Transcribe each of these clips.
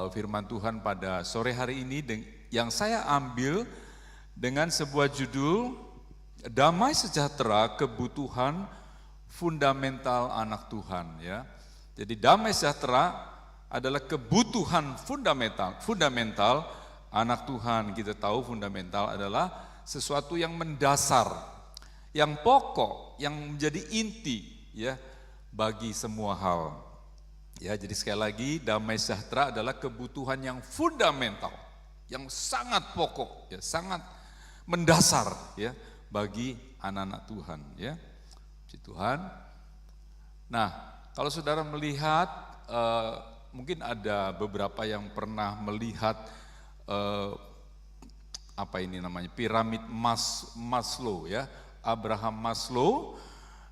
firman Tuhan pada sore hari ini yang saya ambil dengan sebuah judul Damai Sejahtera Kebutuhan Fundamental Anak Tuhan, ya. Jadi damai sejahtera adalah kebutuhan fundamental anak Tuhan. Kita tahu fundamental adalah sesuatu yang mendasar, yang pokok, yang menjadi inti, ya, bagi semua hal. Ya, jadi sekali lagi damai sejahtera adalah kebutuhan yang fundamental, yang sangat pokok, ya, sangat mendasar, ya, bagi anak-anak Tuhan, ya. Puji Tuhan. Nah, kalau saudara melihat, mungkin ada beberapa yang pernah melihat apa ini namanya, piramid Maslow, ya. Abraham Maslow,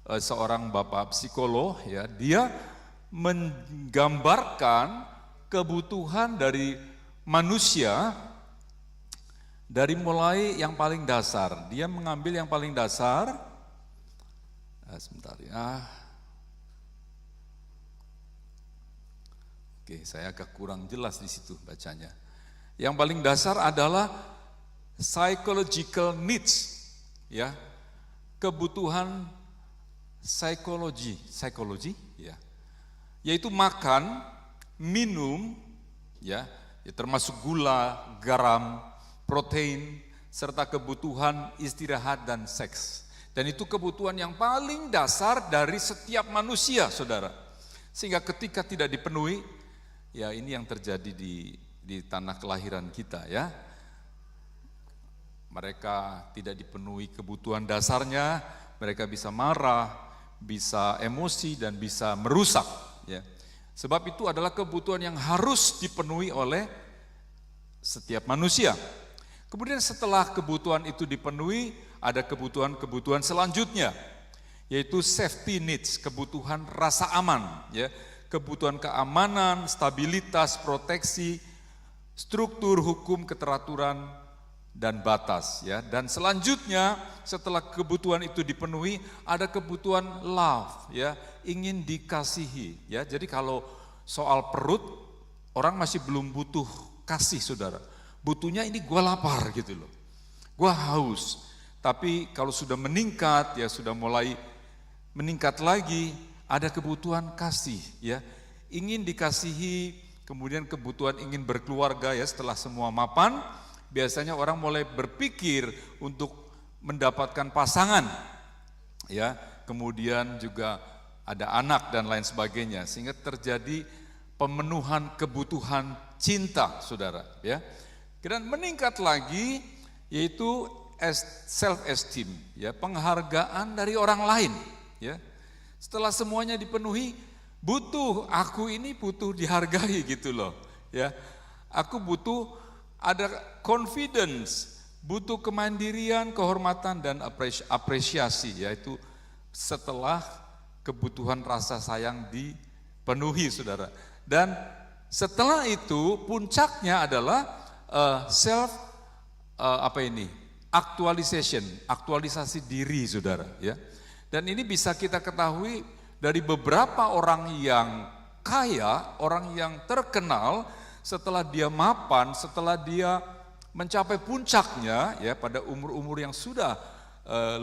seorang bapak psikolog, ya, dia menggambarkan kebutuhan dari manusia dari mulai yang paling dasar. Dia mengambil yang paling dasar. Sebentar ya. Oke, saya agak kurang jelas di situ bacanya. Yang paling dasar adalah psychological needs, ya. Kebutuhan psikologi, ya. Yaitu makan, minum, ya, termasuk gula, garam, protein, serta kebutuhan istirahat dan seks. Dan itu kebutuhan yang paling dasar dari setiap manusia, saudara. Sehingga ketika tidak dipenuhi, ya ini yang terjadi di tanah kelahiran kita, ya. Mereka tidak dipenuhi kebutuhan dasarnya, mereka bisa marah, bisa emosi, dan bisa merusak, ya. Sebab itu adalah kebutuhan yang harus dipenuhi oleh setiap manusia. Kemudian setelah kebutuhan itu dipenuhi, ada kebutuhan-kebutuhan selanjutnya, yaitu safety needs, kebutuhan rasa aman, ya, kebutuhan keamanan, stabilitas, proteksi, struktur hukum, keteraturan, dan batas, ya. Dan selanjutnya setelah kebutuhan itu dipenuhi, ada kebutuhan love, ya, ingin dikasihi, ya. Jadi kalau soal perut, orang masih belum butuh kasih, saudara. Butuhnya ini gua lapar gitu loh, gua haus. Tapi kalau sudah meningkat, ya sudah mulai meningkat lagi, ada kebutuhan kasih, ya, ingin dikasihi. Kemudian kebutuhan ingin berkeluarga, ya, setelah semua mapan, biasanya orang mulai berpikir untuk mendapatkan pasangan, ya. Kemudian juga ada anak dan lain sebagainya, sehingga terjadi pemenuhan kebutuhan cinta, saudara, ya. Dan meningkat lagi yaitu self esteem, ya, penghargaan dari orang lain, ya. Setelah semuanya dipenuhi, aku ini butuh dihargai gitu loh, ya. Aku butuh ada confidence, butuh kemandirian, kehormatan, dan apresiasi, yaitu setelah kebutuhan rasa sayang dipenuhi, saudara. Dan setelah itu puncaknya adalah aktualisasi diri, saudara, ya. Dan ini bisa kita ketahui dari beberapa orang yang kaya, orang yang terkenal. Setelah dia mapan, setelah dia mencapai puncaknya, ya, pada umur-umur yang sudah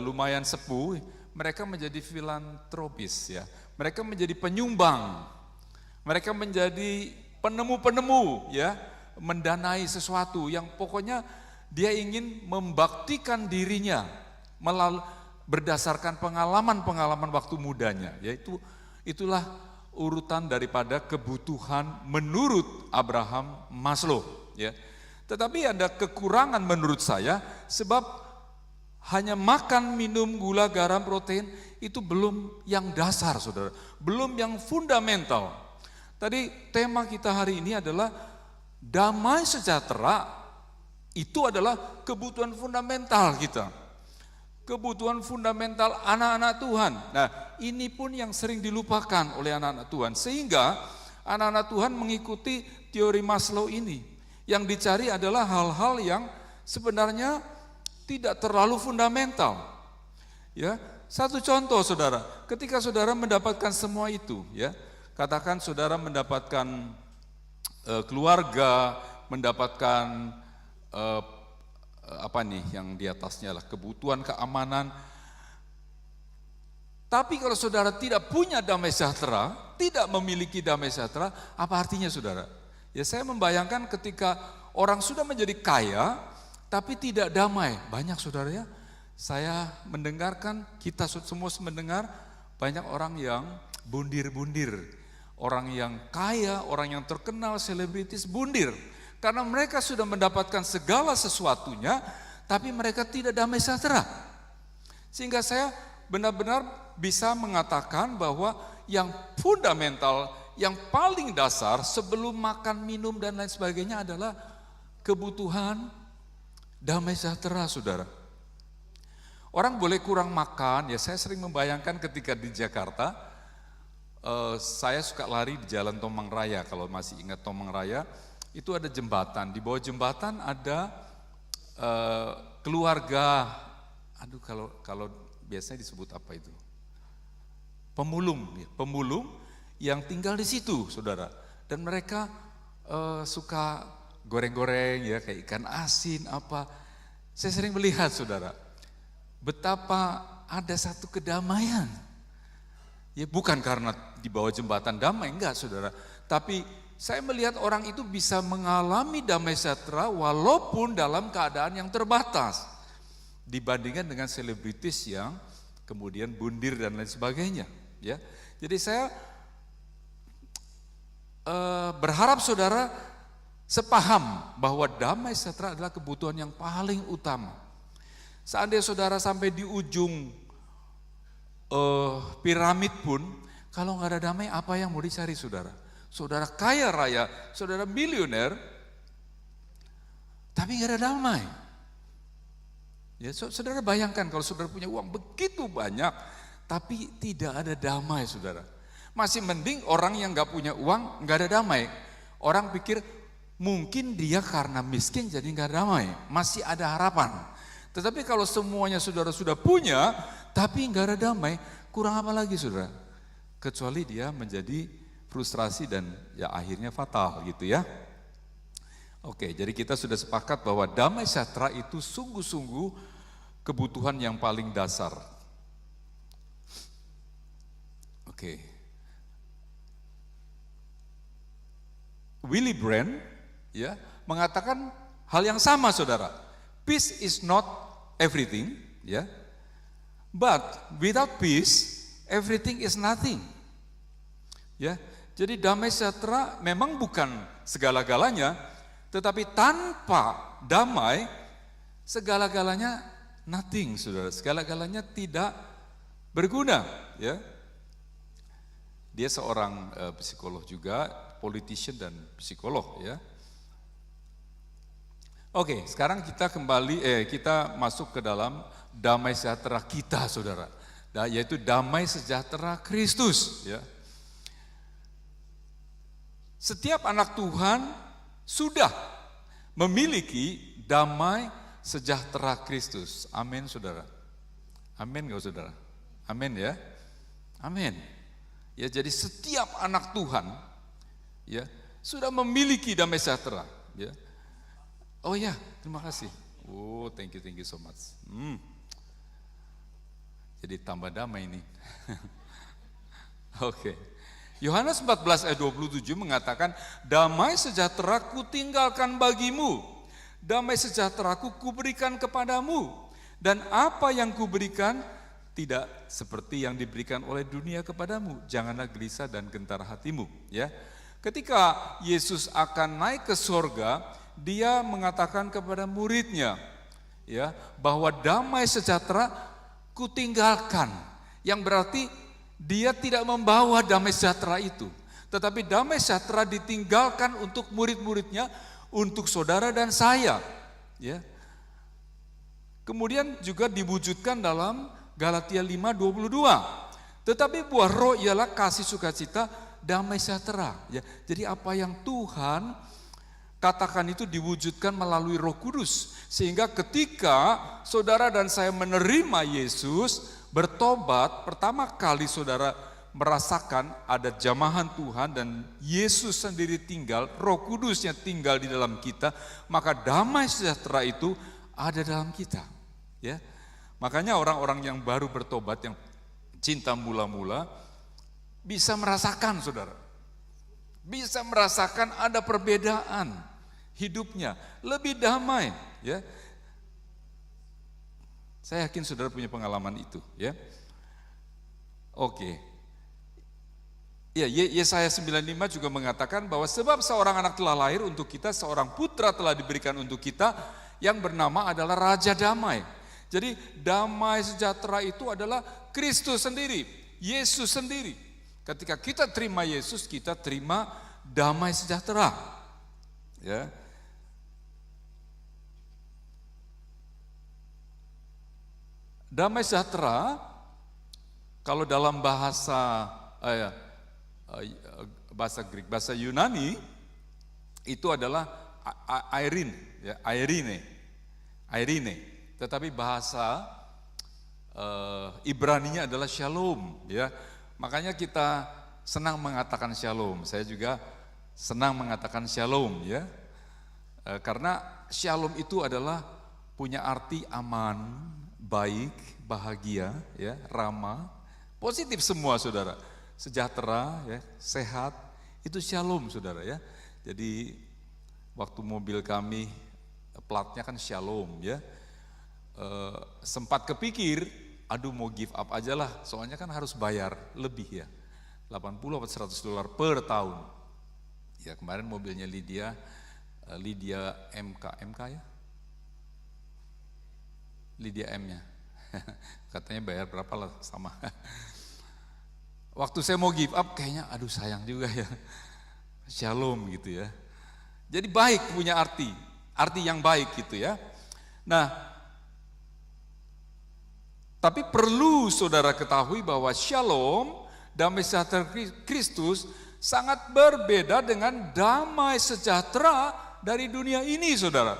lumayan sepuh, mereka menjadi filantropis, ya. Mereka menjadi penyumbang, mereka menjadi penemu-penemu, ya, mendanai sesuatu yang pokoknya dia ingin membaktikan dirinya berdasarkan pengalaman-pengalaman waktu mudanya, yaitu itulah urutan daripada kebutuhan menurut Abraham Maslow, ya. Tetapi ada kekurangan menurut saya, sebab hanya makan, minum, gula, garam, protein itu belum yang dasar, saudara, belum yang fundamental. Tadi tema kita hari ini adalah damai sejahtera. Itu adalah kebutuhan fundamental kita, kebutuhan fundamental anak-anak Tuhan. Nah, ini pun yang sering dilupakan oleh anak-anak Tuhan, sehingga anak-anak Tuhan mengikuti teori Maslow ini. Yang dicari adalah hal-hal yang sebenarnya tidak terlalu fundamental, ya. Satu contoh, saudara, ketika saudara mendapatkan semua itu, ya, katakan saudara mendapatkan keluarga, mendapatkan apa nih yang di atasnya lah, kebutuhan keamanan. Tapi kalau saudara tidak punya damai sejahtera, tidak memiliki damai sejahtera, apa artinya saudara? Ya saya membayangkan ketika orang sudah menjadi kaya, tapi tidak damai. Banyak saudara ya, saya mendengarkan, kita semua mendengar, banyak orang yang bundir-bundir. Orang yang kaya, orang yang terkenal, selebritis bundir. Karena mereka sudah mendapatkan segala sesuatunya, tapi mereka tidak damai sejahtera. Sehingga saya benar-benar bisa mengatakan bahwa yang fundamental, yang paling dasar sebelum makan, minum, dan lain sebagainya adalah kebutuhan damai sejahtera, saudara. Orang boleh kurang makan, ya saya sering membayangkan ketika di Jakarta, saya suka lari di Jalan Tomang Raya, kalau masih ingat Tomang Raya, itu ada jembatan, di bawah jembatan ada keluarga, kalau biasanya disebut apa itu? Pemulung yang tinggal di situ, saudara. Dan mereka suka goreng-goreng ya, kayak ikan asin apa. Saya sering melihat, saudara, betapa ada satu kedamaian. Ya bukan karena di bawah jembatan damai, enggak saudara. Tapi saya melihat orang itu bisa mengalami damai sejahtera walaupun dalam keadaan yang terbatas. Dibandingkan dengan selebritis yang kemudian bundir dan lain sebagainya. Ya, jadi saya berharap saudara sepaham bahwa damai sejahtera adalah kebutuhan yang paling utama. Seandainya saudara sampai di ujung piramid pun, kalau nggak ada damai, apa yang mau dicari saudara? Saudara kaya raya, saudara milioner, tapi nggak ada damai. Ya, saudara bayangkan kalau saudara punya uang begitu banyak, tapi tidak ada damai, saudara. Masih mending orang yang nggak punya uang, nggak ada damai. Orang pikir mungkin dia karena miskin jadi nggak damai, masih ada harapan. Tetapi kalau semuanya saudara sudah punya, tapi nggak ada damai, kurang apa lagi saudara? Kecuali dia menjadi frustrasi dan ya akhirnya fatal gitu ya. Oke, jadi kita sudah sepakat bahwa damai sejahtera itu sungguh-sungguh kebutuhan yang paling dasar. Oke. Willy Brandt ya mengatakan hal yang sama saudara. Peace is not everything, ya. But without peace, everything is nothing. Ya. Jadi damai sejahtera memang bukan segala-galanya, tetapi tanpa damai segala-galanya nothing, saudara. Segala-galanya tidak berguna, ya. Dia seorang psikolog juga, politician dan psikolog, ya. Oke, sekarang kita kita masuk ke dalam damai sejahtera kita, saudara. Yaitu damai sejahtera Kristus, ya. Setiap anak Tuhan sudah memiliki damai sejahtera Kristus. Amin, saudara. Amin gak, saudara? Amin ya. Amin. Ya, jadi setiap anak Tuhan ya sudah memiliki damai sejahtera, ya. Oh ya, terima kasih. Oh, thank you so much. Jadi tambah damai ini. Oke. Yohanes 14 ayat 27 mengatakan, damai sejahtera ku tinggalkan bagimu, damai sejahtera ku berikan kepadamu, dan apa yang kuberikan tidak seperti yang diberikan oleh dunia kepadamu. Janganlah gelisah dan gentar hatimu. Ya, ketika Yesus akan naik ke sorga, dia mengatakan kepada muridnya, ya, bahwa damai sejahtera ku tinggalkan, yang berarti dia tidak membawa damai sejahtera itu, tetapi damai sejahtera ditinggalkan untuk murid-muridnya, untuk saudara dan saya, ya. Kemudian juga diwujudkan dalam Galatia 5:22. Tetapi buah roh ialah kasih, sukacita, damai sejahtera, ya. Jadi apa yang Tuhan katakan itu diwujudkan melalui Roh Kudus, sehingga ketika saudara dan saya menerima Yesus, bertobat, pertama kali saudara merasakan ada jamahan Tuhan dan Yesus sendiri tinggal, Roh Kudusnya tinggal di dalam kita, maka damai sejahtera itu ada dalam kita. Ya, makanya orang-orang yang baru bertobat, yang cinta mula-mula, bisa merasakan, saudara, bisa merasakan ada perbedaan hidupnya, lebih damai. Ya, saya yakin saudara punya pengalaman itu. Ya, oke. Ya, Yesaya 95 juga mengatakan bahwa sebab seorang anak telah lahir untuk kita, seorang putra telah diberikan untuk kita, yang bernama adalah Raja Damai. Jadi damai sejahtera itu adalah Kristus sendiri, Yesus sendiri. Ketika kita terima Yesus, kita terima damai sejahtera. Ya. Damai sejahtera, kalau dalam bahasa Greek, bahasa Yunani, itu adalah Irene. Tetapi bahasa Ibraninya adalah Shalom. Ya, makanya kita senang mengatakan Shalom. Saya juga senang mengatakan Shalom. Ya, karena Shalom itu adalah punya arti aman, baik, bahagia, ya, ramah, positif semua, saudara. Sejahtera, ya, sehat, itu Shalom, saudara, ya. Jadi waktu mobil kami platnya kan Shalom, ya, sempat kepikir, aduh mau give up aja lah, soalnya kan harus bayar lebih, ya, 80 atau $100 per tahun. Ya, kemarin mobilnya Lydia MK ya, Lydia M-nya, katanya bayar berapa lah sama. Waktu saya mau give up, kayaknya aduh sayang juga ya, Shalom gitu ya. Jadi baik, punya arti yang baik gitu ya. Nah, tapi perlu saudara ketahui bahwa Shalom, damai sejahtera Kristus, sangat berbeda dengan damai sejahtera dari dunia ini, saudara.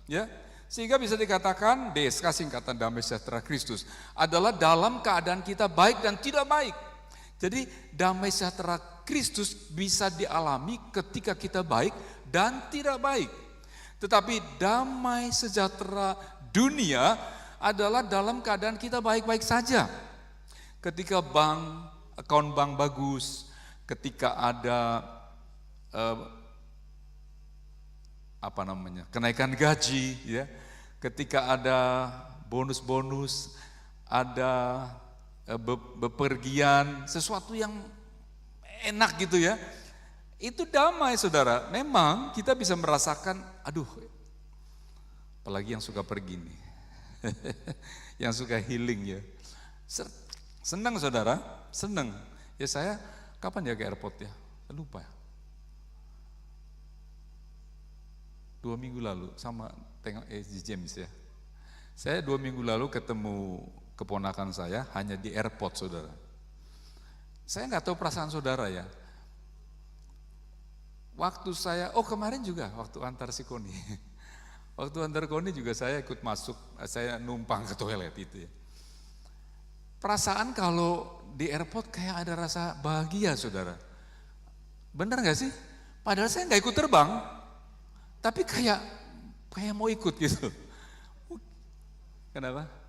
Ya, sehingga bisa dikatakan DSK, singkatan damai sejahtera Kristus, adalah dalam keadaan kita baik dan tidak baik. Jadi damai sejahtera Kristus bisa dialami ketika kita baik dan tidak baik. Tetapi damai sejahtera dunia adalah dalam keadaan kita baik-baik saja. Ketika akun bank bagus, ketika ada kenaikan gaji, ya, ketika ada bonus-bonus, ada bepergian, sesuatu yang enak gitu ya, itu damai, saudara. Memang kita bisa merasakan, aduh, apalagi yang suka pergi nih, yang suka healing ya, senang saudara, senang. Ya saya kapan ya ke airport ya, lupa ya. 2 minggu lalu sama tengok James ya. Saya 2 minggu lalu ketemu keponakan saya hanya di airport, saudara. Saya nggak tahu perasaan saudara ya. Waktu saya, kemarin juga waktu antar si Koni. Waktu antar Koni juga saya ikut masuk, saya numpang ke toilet itu ya. Perasaan kalau di airport kayak ada rasa bahagia, saudara. Benar nggak sih? Padahal saya nggak ikut terbang, tapi kayak mau ikut gitu. Kenapa?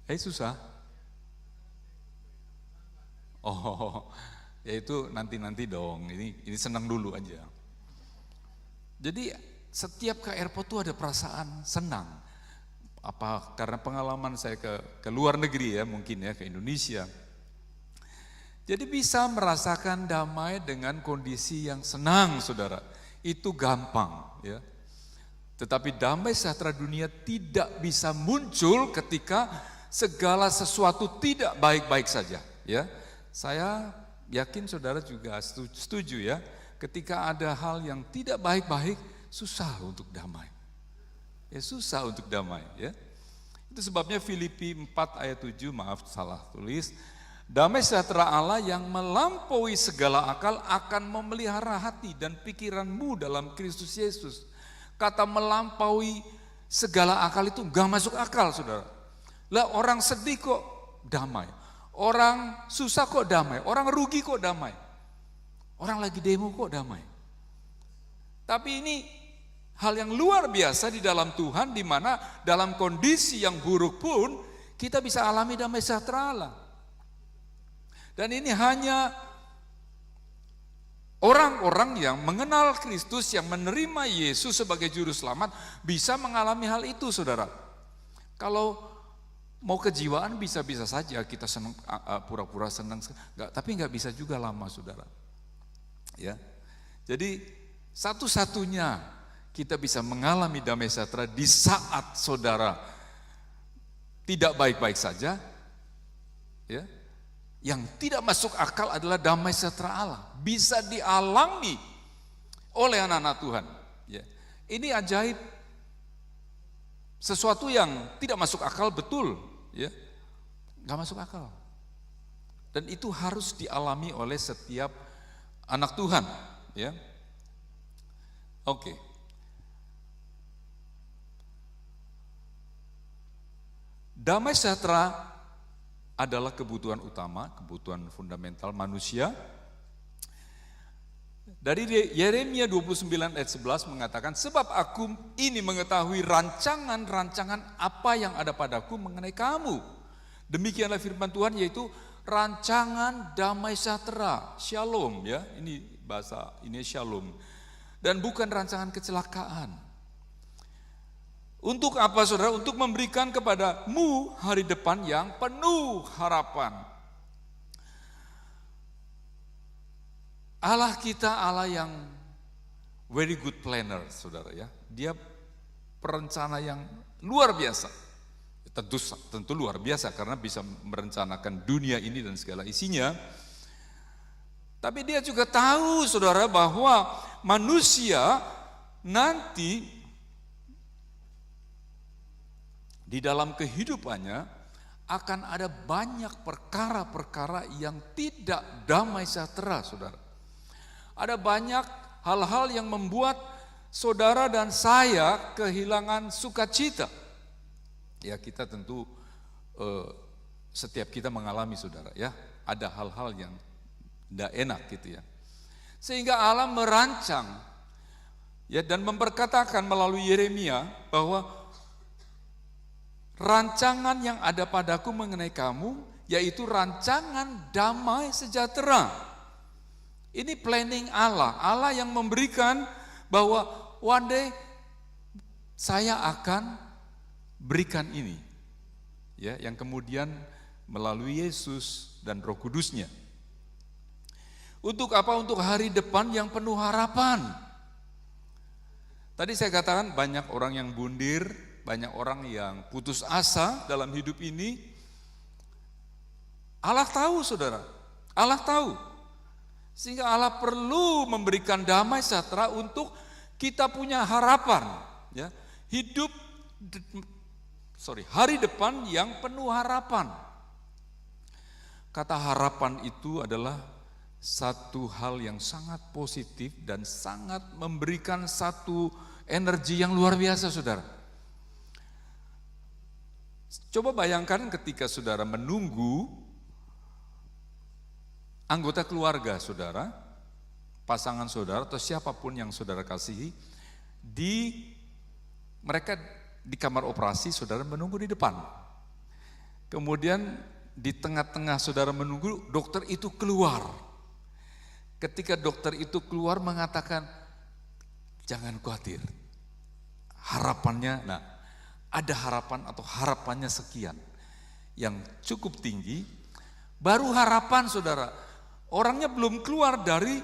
Susah. Oh, ya itu nanti dong. Ini senang dulu aja. Jadi setiap ke airport tuh ada perasaan senang. Apa karena pengalaman saya ke luar negeri ya, mungkin ya, ke Indonesia. Jadi bisa merasakan damai dengan kondisi yang senang, saudara. Itu gampang ya. Tetapi damai sejahtera dunia tidak bisa muncul ketika segala sesuatu tidak baik-baik saja, ya. Saya yakin saudara juga setuju ya, ketika ada hal yang tidak baik-baik, susah untuk damai. Ya susah untuk damai ya. Itu sebabnya Filipi 4 ayat 7, maaf salah tulis, damai sejahtera Allah yang melampaui segala akal akan memelihara hati dan pikiranmu dalam Kristus Yesus. Kata melampaui segala akal itu gak masuk akal, saudara. Lah orang sedih kok damai, Orang susah kok damai, orang rugi kok damai, orang lagi demo kok damai. Tapi ini hal yang luar biasa di dalam Tuhan, di mana dalam kondisi yang buruk pun kita bisa alami damai sejahtera Allah. Dan ini hanya orang-orang yang mengenal Kristus, yang menerima Yesus sebagai juru selamat bisa mengalami hal itu, saudara. Kalau mau kejiwaan bisa-bisa saja kita senang, pura-pura senang, tapi nggak bisa juga lama, saudara. Ya, jadi satu-satunya kita bisa mengalami damai sejahtera di saat saudara tidak baik-baik saja, ya. Yang tidak masuk akal adalah damai sejahtera Allah bisa dialami oleh anak-anak Tuhan. Ya, ini ajaib, sesuatu yang tidak masuk akal, betul, ya, nggak masuk akal. Dan itu harus dialami oleh setiap anak Tuhan, ya. Oke. Damai sejahtera adalah kebutuhan utama, kebutuhan fundamental manusia. Dari Yeremia 29 ayat 11 mengatakan, sebab aku ini mengetahui rancangan-rancangan apa yang ada padaku mengenai kamu. Demikianlah firman Tuhan, yaitu rancangan damai sejahtera, shalom, ya, ini bahasa ini shalom, dan bukan rancangan kecelakaan. Untuk apa, saudara? Untuk memberikan kepadamu hari depan yang penuh harapan. Allah kita Allah yang very good planner, saudara, ya. Dia perencana yang luar biasa. Tentu luar biasa karena bisa merencanakan dunia ini dan segala isinya. Tapi dia juga tahu, saudara, bahwa manusia nanti di dalam kehidupannya akan ada banyak perkara-perkara yang tidak damai sejahtera, saudara. Ada banyak hal-hal yang membuat saudara dan saya kehilangan sukacita. Ya, kita tentu setiap kita mengalami, saudara, ya. Ada hal-hal yang tidak enak gitu, ya. Sehingga Allah merancang, ya, dan memperkatakan melalui Yeremia bahwa rancangan yang ada padaku mengenai kamu, yaitu rancangan damai sejahtera. Ini planning Allah, Allah yang memberikan bahwa one day saya akan berikan ini, ya, yang kemudian melalui Yesus dan Roh Kudusnya. Untuk apa? Untuk hari depan yang penuh harapan. Tadi saya katakan banyak orang yang bundir, banyak orang yang putus asa dalam hidup ini. Allah tahu, saudara, Allah tahu. Sehingga Allah perlu memberikan damai sejahtera untuk kita punya harapan, ya. Hari depan yang penuh harapan. Kata harapan itu adalah satu hal yang sangat positif dan sangat memberikan satu energi yang luar biasa, saudara. Coba bayangkan ketika saudara menunggu anggota keluarga saudara, pasangan saudara atau siapapun yang saudara kasihi, mereka di kamar operasi, saudara menunggu di depan. Kemudian di tengah-tengah saudara menunggu, dokter itu keluar. Ketika dokter itu keluar mengatakan, jangan khawatir, harapannya, ada harapan atau harapannya sekian, yang cukup tinggi, baru harapan, saudara. Orangnya belum keluar dari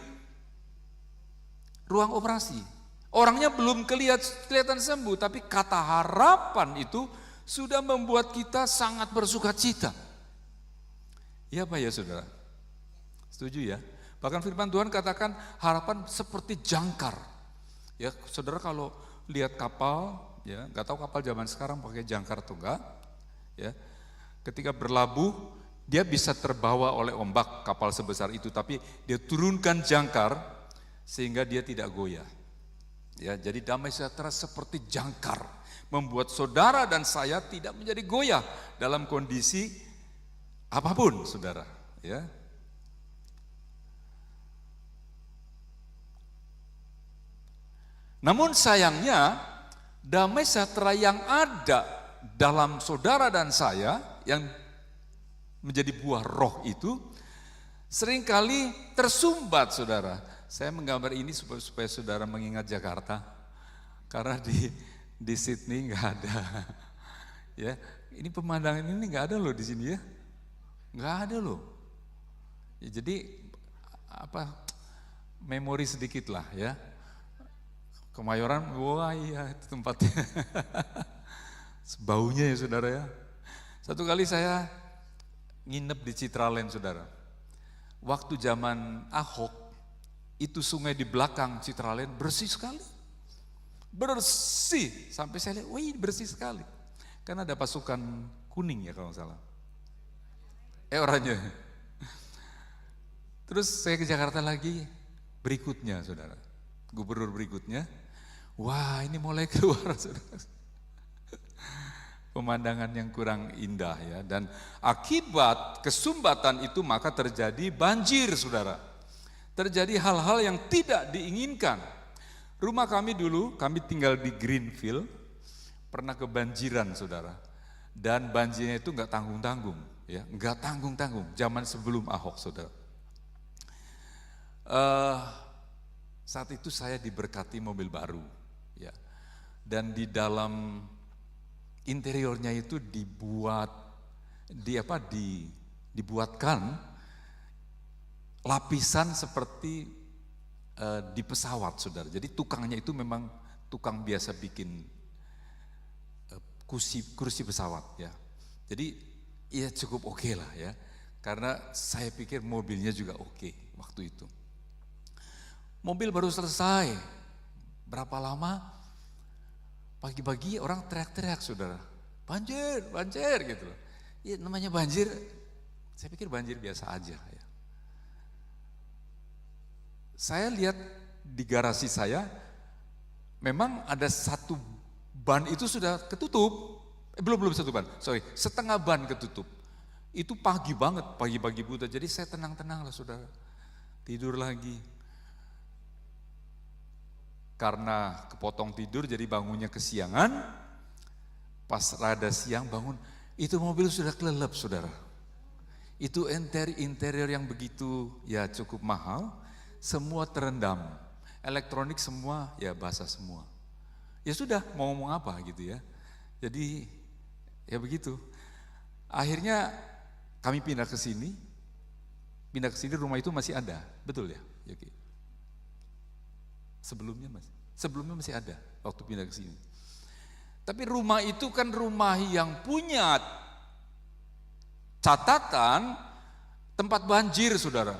ruang operasi, orangnya belum kelihatan sembuh, tapi kata harapan itu sudah membuat kita sangat bersuka cita. Iya Pak, ya, saudara? Setuju, ya? Bahkan firman Tuhan katakan harapan seperti jangkar. Ya, saudara, kalau lihat kapal, ya, nggak tahu kapal zaman sekarang pakai jangkar atau enggak, ya. Ketika berlabuh, dia bisa terbawa oleh ombak kapal sebesar itu, tapi dia turunkan jangkar sehingga dia tidak goyah. Ya, jadi damai sejahtera seperti jangkar, membuat saudara dan saya tidak menjadi goyah dalam kondisi apapun, saudara. Ya. Namun sayangnya, damai sejahtera yang ada dalam saudara dan saya, yang menjadi buah roh itu, seringkali tersumbat, saudara. Saya menggambar ini supaya saudara mengingat Jakarta, karena di Sydney nggak ada. Ya, ini pemandangan ini nggak ada loh di sini ya, nggak ada loh. Ya, jadi memori sedikit lah ya. Kemayoran, wah iya itu tempatnya. Baunya ya saudara ya. Satu kali saya nginep di Citraland, saudara. Waktu zaman Ahok, itu sungai di belakang Citraland bersih sekali. Bersih, sampai saya lihat, wih bersih sekali. Karena ada pasukan kuning ya kalau nggak salah. Oranye. Terus saya ke Jakarta lagi, berikutnya saudara. Gubernur berikutnya, wah ini mulai keluar saudara. Pemandangan yang kurang indah ya, dan akibat kesumbatan itu maka terjadi banjir, saudara. Terjadi hal-hal yang tidak diinginkan. Rumah kami dulu, kami tinggal di Greenfield, pernah kebanjiran, saudara. Dan banjirnya itu nggak tanggung-tanggung, ya, nggak tanggung-tanggung. Zaman sebelum Ahok, saudara. Saat itu saya diberkati mobil baru, ya, dan di dalam interiornya itu dibuatkan lapisan seperti di pesawat, saudara. Jadi tukangnya itu memang tukang biasa bikin kursi pesawat, ya. Jadi ya cukup oke lah ya, karena saya pikir mobilnya juga oke waktu itu. Mobil baru selesai, berapa lama? Pagi-pagi orang teriak-teriak, saudara. Banjir, banjir gitu loh. Ya, namanya banjir, saya pikir banjir biasa aja ya. Saya lihat di garasi saya, memang ada satu ban itu sudah ketutup. Belum satu ban, setengah ban ketutup. Itu pagi banget, pagi-pagi buta. Jadi saya tenang-tenang lah, saudara. Tidur lagi. Karena kepotong tidur jadi bangunnya kesiangan, pas rada siang bangun, itu mobil sudah kelelep, saudara. Itu interior yang begitu ya cukup mahal, semua terendam, elektronik semua ya basah semua. Ya sudah, mau ngomong apa gitu ya. Jadi ya begitu. Akhirnya kami pindah ke sini rumah itu masih ada, betul ya? Oke. Sebelumnya masih ada waktu pindah ke sini. Tapi rumah itu kan rumah yang punya catatan tempat banjir, saudara.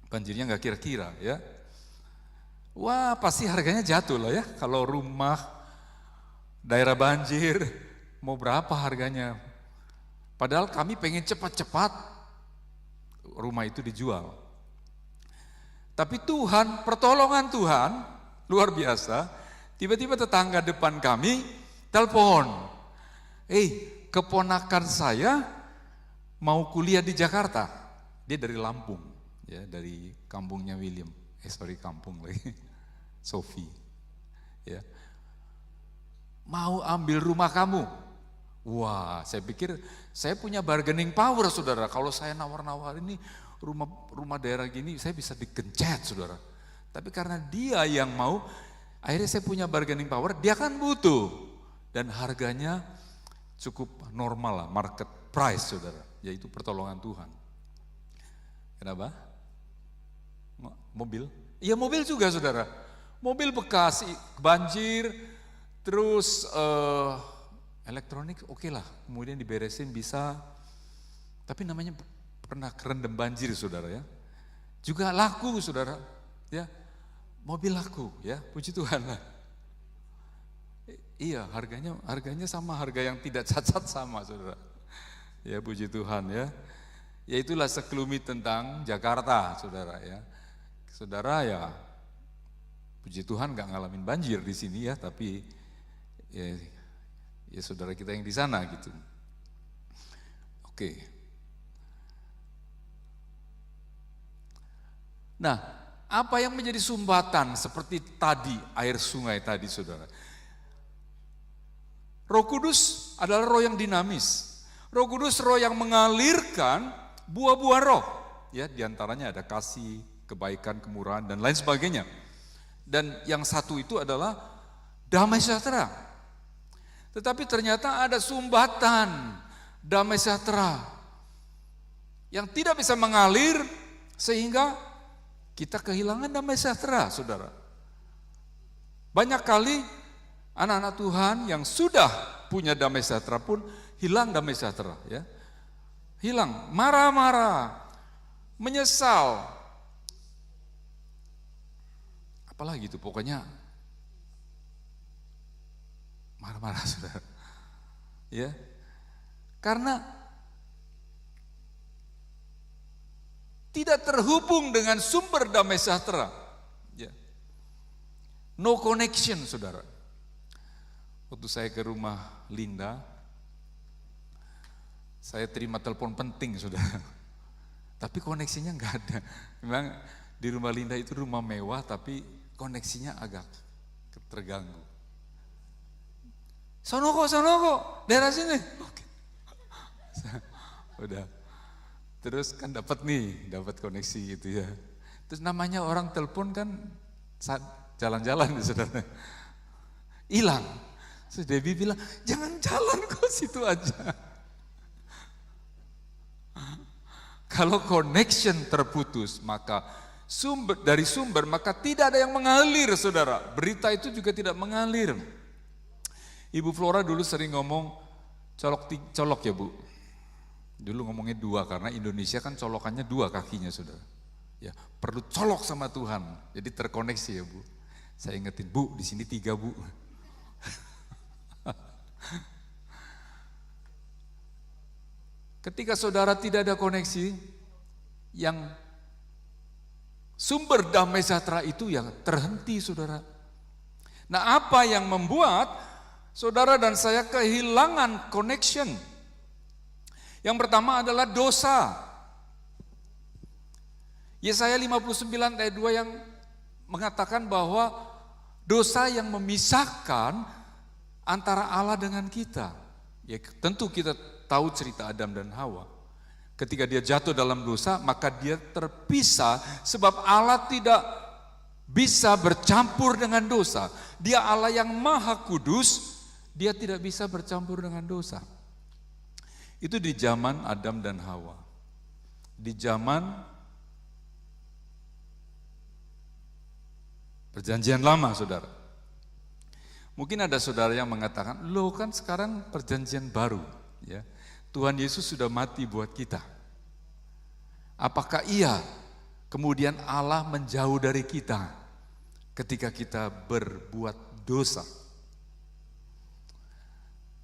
Banjirnya nggak kira-kira ya. Wah pasti harganya jatuh lah ya. Kalau rumah daerah banjir mau berapa harganya. Padahal kami pengen cepat-cepat rumah itu dijual. Tapi Tuhan, pertolongan Tuhan luar biasa. Tiba-tiba tetangga depan kami telepon, keponakan saya mau kuliah di Jakarta. Dia dari Lampung, ya, dari kampungnya William. Kampung lagi, Sophie. Ya, mau ambil rumah kamu. Wah, saya pikir saya punya bargaining power, saudara. Kalau saya nawar-nawar ini rumah daerah gini, saya bisa dikencet, saudara. Tapi karena dia yang mau, akhirnya saya punya bargaining power, dia kan butuh. Dan harganya cukup normal lah, market price, saudara. Yaitu pertolongan Tuhan. Kenapa? Mobil? Iya mobil juga, saudara. Mobil bekas, banjir, terus elektronik oke lah. Kemudian diberesin bisa, tapi namanya pernah kerendam banjir, saudara ya. Juga laku, saudara. Ya, mobil laku, ya, puji Tuhan lah. Iya, harganya sama harga yang tidak cacat sama, saudara. Ya, puji Tuhan ya. Ya itulah sekelumit tentang Jakarta, saudara ya. Saudara ya, puji Tuhan nggak ngalamin banjir di sini ya, tapi ya saudara kita yang di sana gitu. Oke. Nah, apa yang menjadi sumbatan seperti tadi, air sungai tadi saudara. Roh Kudus adalah roh yang dinamis. Roh Kudus roh yang mengalirkan buah-buah roh. Ya, diantaranya ada kasih, kebaikan, kemurahan, dan lain sebagainya. Dan yang satu itu adalah damai sejahtera. Tetapi ternyata ada sumbatan damai sejahtera yang tidak bisa mengalir sehingga kita kehilangan damai sejahtera, saudara. Banyak kali anak-anak Tuhan yang sudah punya damai sejahtera pun hilang damai sejahtera, ya. Hilang, marah-marah, menyesal. Apalagi itu, pokoknya marah-marah, saudara. Ya. Karena tidak terhubung dengan sumber damai sejahtera. Ya. No connection, saudara. Waktu saya ke rumah Linda, saya terima telepon penting, saudara. Tapi koneksinya enggak ada. Memang di rumah Linda itu rumah mewah, tapi koneksinya agak terganggu. Sono kok, daerah sini. Oke. Udah. Terus kan dapat koneksi gitu ya. Terus namanya orang telepon kan jalan-jalan, saudara. Hilang. Terus Debbie bilang, jangan jalan kok, situ aja. Kalau connection terputus, maka dari sumber maka tidak ada yang mengalir, saudara. Berita itu juga tidak mengalir. Ibu Flora dulu sering ngomong colok ya Bu. Dulu ngomongnya 2 karena Indonesia kan colokannya 2 kakinya, saudara. Ya, perlu colok sama Tuhan. Jadi terkoneksi ya Bu. Saya ingetin, Bu, di sini 3 Bu. Ketika saudara tidak ada koneksi, yang sumber damai sejahtera itu yang terhenti, saudara. Nah, apa yang membuat saudara dan saya kehilangan connection? Yang pertama adalah dosa. Yesaya 59 ayat 2 yang mengatakan bahwa dosa yang memisahkan antara Allah dengan kita. Ya, tentu kita tahu cerita Adam dan Hawa. Ketika dia jatuh dalam dosa, maka dia terpisah sebab Allah tidak bisa bercampur dengan dosa. Dia Allah yang maha kudus, dia tidak bisa bercampur dengan dosa. Itu di zaman Adam dan Hawa. Di zaman Perjanjian Lama, saudara. Mungkin ada saudara yang mengatakan, loh kan sekarang Perjanjian Baru, ya. Tuhan Yesus sudah mati buat kita. Apakah iya kemudian Allah menjauh dari kita ketika kita berbuat dosa?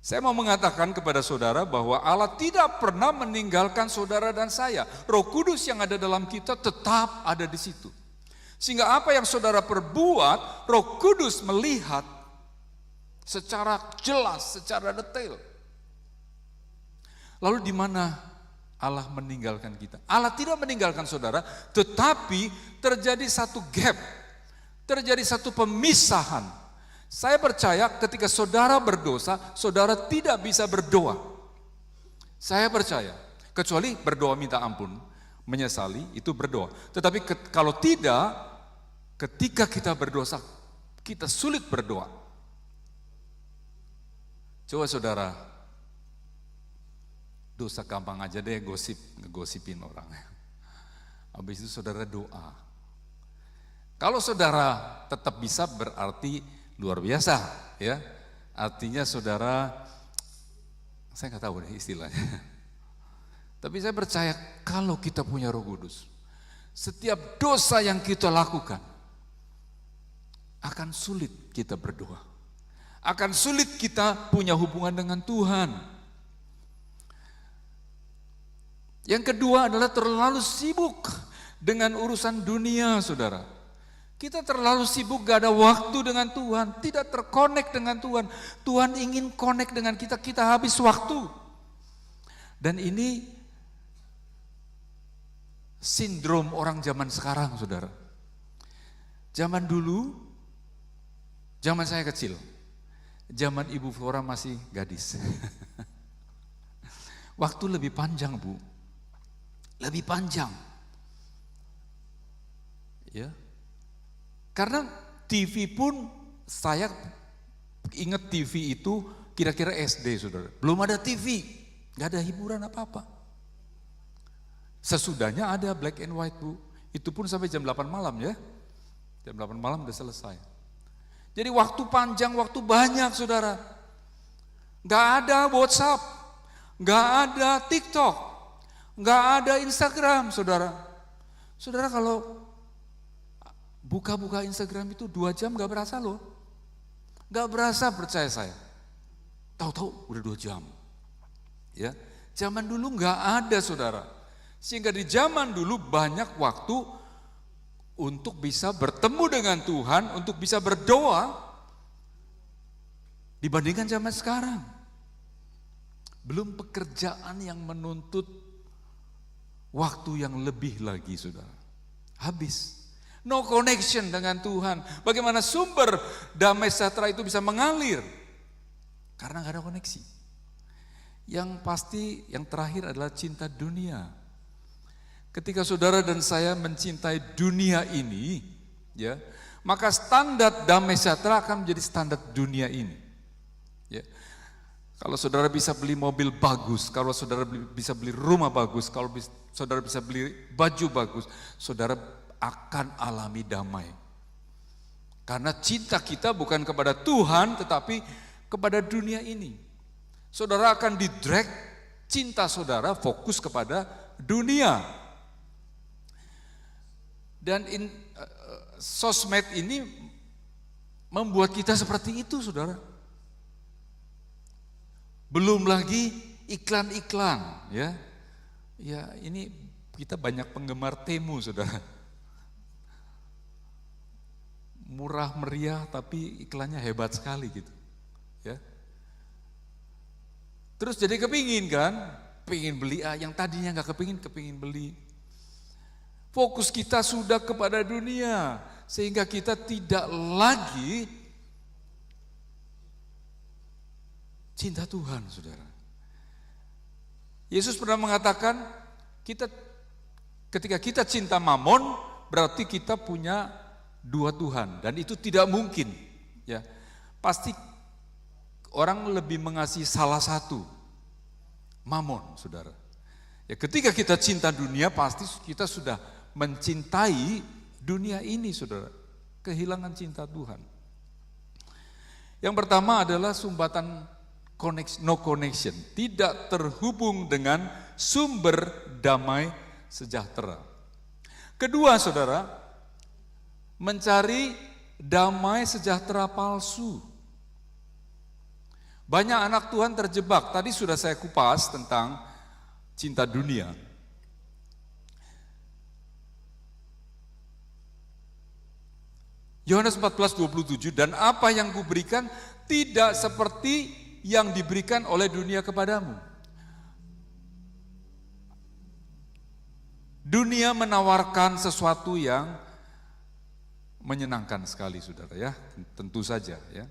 Saya mau mengatakan kepada saudara bahwa Allah tidak pernah meninggalkan saudara dan saya. Roh Kudus yang ada dalam kita tetap ada di situ. Sehingga apa yang saudara perbuat, Roh Kudus melihat secara jelas, secara detail. Lalu di mana Allah meninggalkan kita? Allah tidak meninggalkan saudara, tetapi terjadi satu gap, terjadi satu pemisahan. Saya percaya ketika saudara berdosa, saudara tidak bisa berdoa. Saya percaya, kecuali berdoa minta ampun, menyesali, itu berdoa. Tetapi kalau tidak, ketika kita berdosa, kita sulit berdoa. Coba saudara, dosa gampang aja deh ngegosipin orang. Habis itu saudara doa. Kalau saudara tetap bisa berarti luar biasa, ya. Artinya saudara, saya nggak tahu deh istilahnya. Tapi saya percaya kalau kita punya Roh Kudus, setiap dosa yang kita lakukan akan sulit kita berdoa. Akan sulit kita punya hubungan dengan Tuhan. Yang kedua adalah terlalu sibuk dengan urusan dunia, saudara. Kita terlalu sibuk, gak ada waktu dengan Tuhan, tidak terkonek dengan Tuhan. Tuhan ingin konek dengan kita, kita habis waktu. Dan ini sindrom orang zaman sekarang, saudara. Zaman dulu, zaman saya kecil, zaman Ibu Flora masih gadis. Waktu lebih panjang, Bu. Lebih panjang. Ya. Karena TV pun, saya ingat TV itu kira-kira SD, saudara. Belum ada TV, gak ada hiburan apa-apa. Sesudahnya ada black and white, Bu. Itu pun sampai jam 8 malam ya. Jam 8 malam udah selesai. Jadi waktu panjang, waktu banyak, saudara. Gak ada WhatsApp, gak ada TikTok, gak ada Instagram, saudara. Saudara kalau buka-buka Instagram itu 2 jam gak berasa loh. Gak berasa, percaya saya. Tahu-tahu udah 2 jam. Ya, zaman dulu gak ada, saudara. Sehingga di zaman dulu banyak waktu untuk bisa bertemu dengan Tuhan, untuk bisa berdoa dibandingkan zaman sekarang. Belum pekerjaan yang menuntut waktu yang lebih lagi, saudara. Habis. No connection dengan Tuhan. Bagaimana sumber damai sejahtera itu bisa mengalir? Karena gak ada koneksi. Yang pasti yang terakhir adalah cinta dunia. Ketika saudara dan saya mencintai dunia ini, ya, maka standar damai sejahtera akan menjadi standar dunia ini. Ya. Kalau saudara bisa beli mobil bagus, kalau saudara bisa beli rumah bagus, kalau saudara bisa beli baju bagus, saudara akan alami damai. Karena cinta kita bukan kepada Tuhan, tetapi kepada dunia ini. Saudara akan di-drag cinta saudara fokus kepada dunia. Dan sosmed ini membuat kita seperti itu, saudara. Belum lagi iklan-iklan, ya. Ya, ini kita banyak penggemar Temu, saudara. Murah meriah tapi iklannya hebat sekali gitu, ya. Terus jadi kepingin kan, pengen beli yang tadinya nggak kepingin beli. Fokus kita sudah kepada dunia sehingga kita tidak lagi cinta Tuhan, saudara. Yesus pernah mengatakan ketika kita cinta mamon berarti kita punya 2 Tuhan, dan itu tidak mungkin, ya. Pasti orang lebih mengasihi salah satu, mamon, saudara. Ya, ketika kita cinta dunia, pasti kita sudah mencintai dunia ini, saudara. Kehilangan cinta Tuhan. Yang pertama adalah sumbatan no connection, tidak terhubung dengan sumber damai sejahtera. Kedua, saudara, mencari damai sejahtera palsu. Banyak anak Tuhan terjebak. Tadi sudah saya kupas tentang cinta dunia. Yohanes 14:27, dan apa yang kuberikan tidak seperti yang diberikan oleh dunia kepadamu. Dunia menawarkan sesuatu yang menyenangkan sekali, saudara, ya, tentu saja, ya.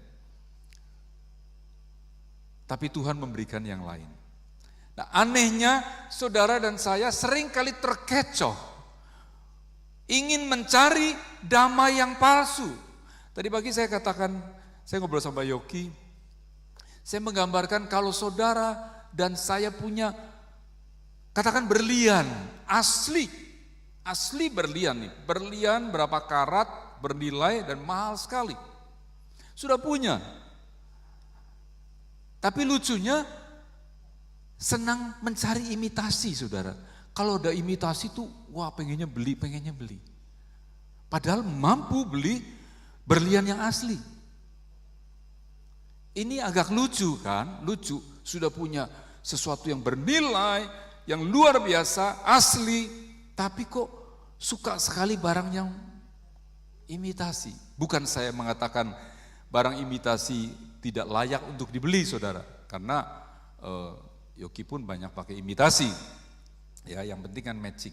Tapi Tuhan memberikan yang lain. Nah, anehnya saudara dan saya sering kali terkecoh ingin mencari damai yang palsu. Tadi pagi saya katakan, saya ngobrol sama Yoki, saya menggambarkan kalau saudara dan saya punya, katakan berlian, asli berlian nih, berlian berapa karat, bernilai dan mahal sekali. Sudah punya. Tapi lucunya senang mencari imitasi, saudara. Kalau ada imitasi tuh, wah pengennya beli. Padahal mampu beli berlian yang asli. Ini agak lucu kan, lucu. Sudah punya sesuatu yang bernilai, yang luar biasa, asli. Tapi kok suka sekali barang yang imitasi. Bukan saya mengatakan barang imitasi tidak layak untuk dibeli, saudara. Karena Yoki pun banyak pakai imitasi. Ya, yang penting kan matching.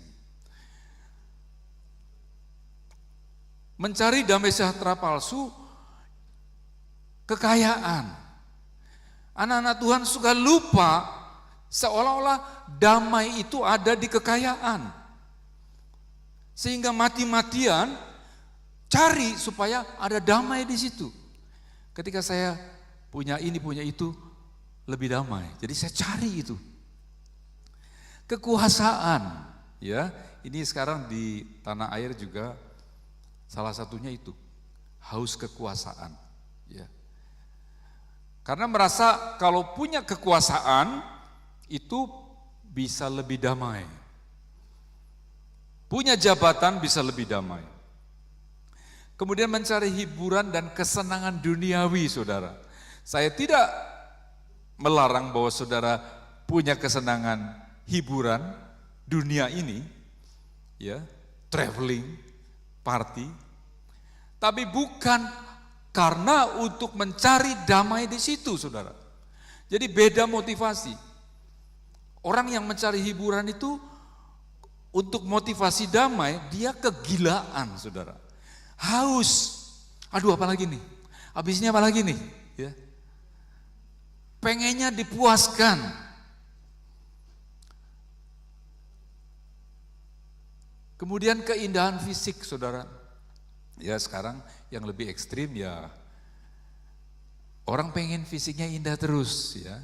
mencari damai sejahtera palsu, kekayaan. Anak-anak Tuhan suka lupa seolah-olah damai itu ada di kekayaan. Sehingga mati-matian cari supaya ada damai di situ. Ketika saya punya ini, punya itu, lebih damai. Jadi saya cari itu. Kekuasaan, ya. Ini sekarang di tanah air juga salah satunya itu, haus kekuasaan, ya. Karena merasa kalau punya kekuasaan itu bisa lebih damai. Punya jabatan bisa lebih damai. Kemudian mencari hiburan dan kesenangan duniawi, saudara. Saya tidak melarang bahwa saudara punya kesenangan hiburan dunia ini, ya, traveling, party, tapi bukan karena untuk mencari damai di situ, saudara. Jadi beda motivasi. Orang yang mencari hiburan itu untuk motivasi damai, dia kegilaan, saudara. Haus. Aduh, apalagi nih? Habisnya apalagi nih? Ya. Pengennya dipuaskan. Kemudian keindahan fisik, saudara. Ya, sekarang yang lebih ekstrim ya orang pengen fisiknya indah terus, ya.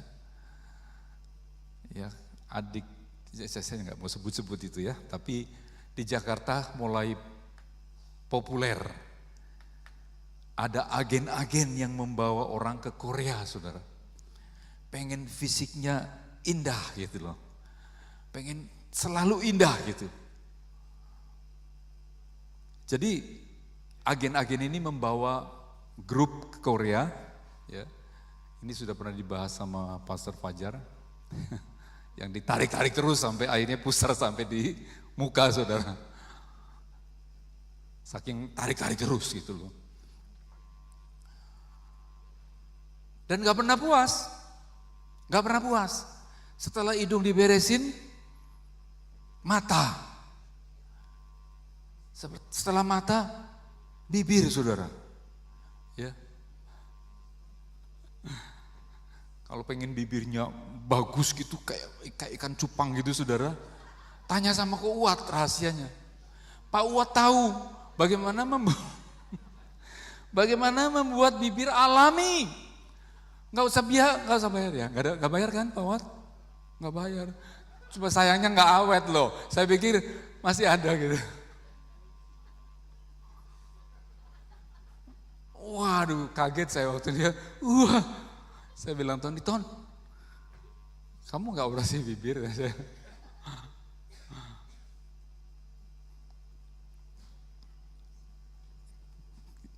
Ya, adik saya nggak mau sebut-sebut itu ya, tapi di Jakarta mulai populer. Ada agen-agen yang membawa orang ke Korea, saudara. Pengen fisiknya indah gitu loh. Pengen selalu indah gitu. Jadi agen-agen ini membawa grup ke Korea, ya. Ini sudah pernah dibahas sama Pastor Fajar, yang ditarik-tarik terus sampai akhirnya pusar sampai di muka, saudara. Saking tarik-tarik terus gitu loh. Dan gak pernah puas, gak pernah puas. Setelah hidung diberesin, mata. Setelah mata, bibir, saudara. Ya. Kalau pengen bibirnya bagus gitu, kayak ikan cupang gitu, saudara. Tanya sama Ko Uwat rahasianya. Pak Uwat tahu bagaimana membuat bibir alami. Nggak usah bayar ya, nggak bayar kan Pak Uwat? Nggak bayar. Cuma sayangnya nggak awet loh. Saya pikir masih ada gitu. Waduh, kaget saya waktu dia. Saya bilang, Ton, kamu nggak operasi bibir?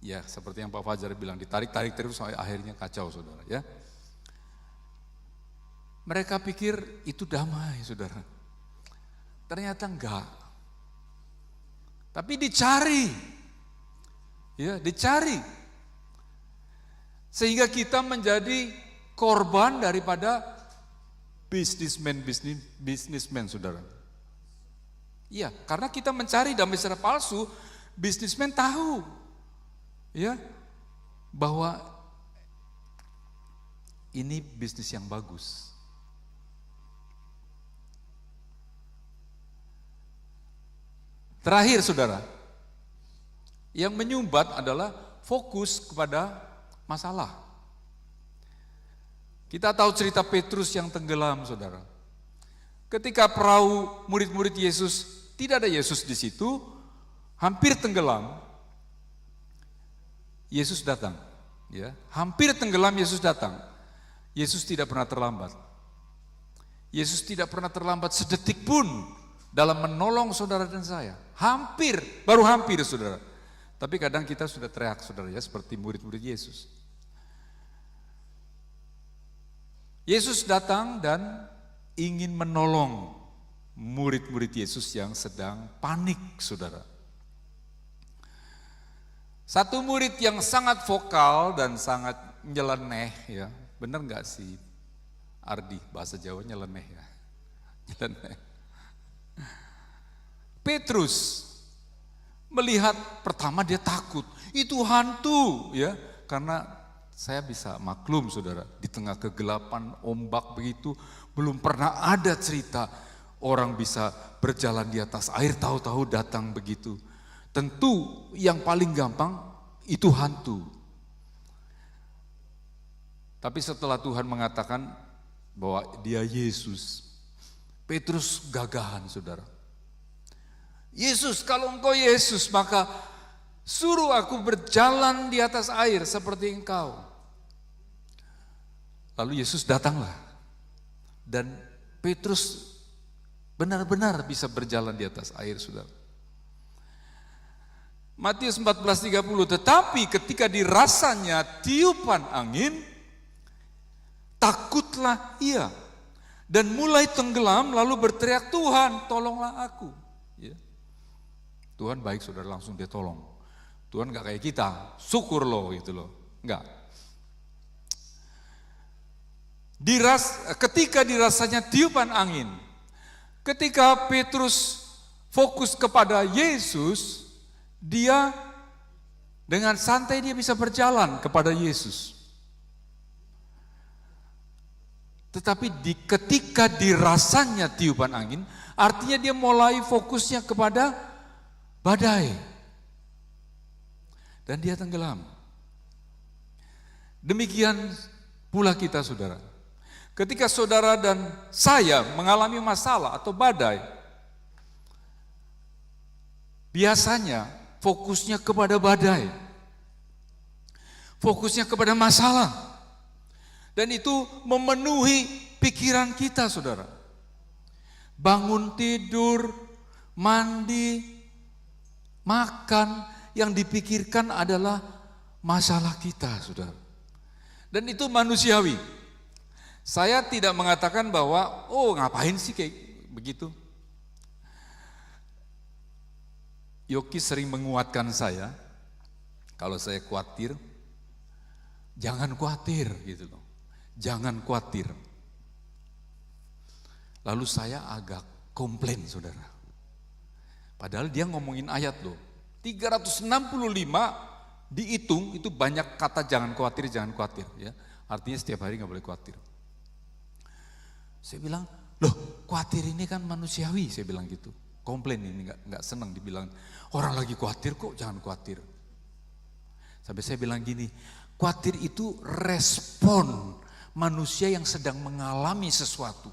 Ya, seperti yang Pak Fajar bilang, ditarik-tarik terus sampai akhirnya kacau, saudara. Ya, mereka pikir itu damai, saudara. Ternyata enggak. Tapi dicari, ya, dicari. Sehingga kita menjadi korban daripada bisnismen, saudara. Iya, karena kita mencari damai secara palsu, bisnismen tahu, ya, bahwa ini bisnis yang bagus. Terakhir, saudara, yang menyumbat adalah fokus kepada masalah. Kita tahu cerita Petrus yang tenggelam, saudara. Ketika perahu murid-murid Yesus, tidak ada Yesus di situ, hampir tenggelam, Yesus datang. Ya, hampir tenggelam, Yesus datang. Yesus tidak pernah terlambat. Yesus tidak pernah terlambat sedetik pun dalam menolong saudara dan saya. Hampir, baru hampir, saudara. Tapi kadang kita sudah teriak, saudara, ya, seperti murid-murid Yesus. Yesus datang dan ingin menolong murid-murid Yesus yang sedang panik, saudara. Satu murid yang sangat vokal dan sangat nyeleneh, ya, benar nggak sih Ardi, bahasa Jawa nyeleneh ya, nyeleneh. Petrus melihat pertama dia takut, itu hantu ya. Karena saya bisa maklum saudara, di tengah kegelapan ombak begitu, belum pernah ada cerita orang bisa berjalan di atas air, tahu-tahu datang begitu. Tentu yang paling gampang itu hantu. Tapi setelah Tuhan mengatakan bahwa dia Yesus, Petrus gagahan saudara. Yesus, kalau engkau Yesus, maka suruh aku berjalan di atas air seperti engkau. Lalu Yesus datanglah. Dan Petrus benar-benar bisa berjalan di atas air, saudara. Matius 14:30, tetapi ketika dirasanya tiupan angin, takutlah ia. Dan mulai tenggelam lalu berteriak, Tuhan tolonglah aku. Ya. Tuhan baik saudara, langsung dia tolong. Tuhan gak kayak kita, syukur loh gitu loh. Enggak. Ketika dirasanya tiupan angin, ketika Petrus fokus kepada Yesus, dia dengan santai dia bisa berjalan kepada Yesus. Tetapi ketika dirasanya tiupan angin, artinya dia mulai fokusnya kepada badai. Dan dia tenggelam. Demikian pula kita saudara. Ketika saudara dan saya mengalami masalah atau badai, biasanya fokusnya kepada badai. Fokusnya kepada masalah. Dan itu memenuhi pikiran kita saudara. Bangun tidur, mandi, makan, yang dipikirkan adalah masalah kita saudara. Dan itu manusiawi. Saya tidak mengatakan bahwa, ngapain sih kayak begitu. Yoki sering menguatkan saya, kalau saya khawatir, jangan khawatir gitu loh. Jangan khawatir. Lalu saya agak komplain saudara. Padahal dia ngomongin ayat loh. 365 dihitung itu banyak kata jangan khawatir ya. Artinya setiap hari gak boleh khawatir. Saya bilang, loh khawatir ini kan manusiawi, saya bilang gitu. Komplain ini gak senang dibilang, orang lagi khawatir kok jangan khawatir. Sampai saya bilang gini, khawatir itu respon manusia yang sedang mengalami sesuatu.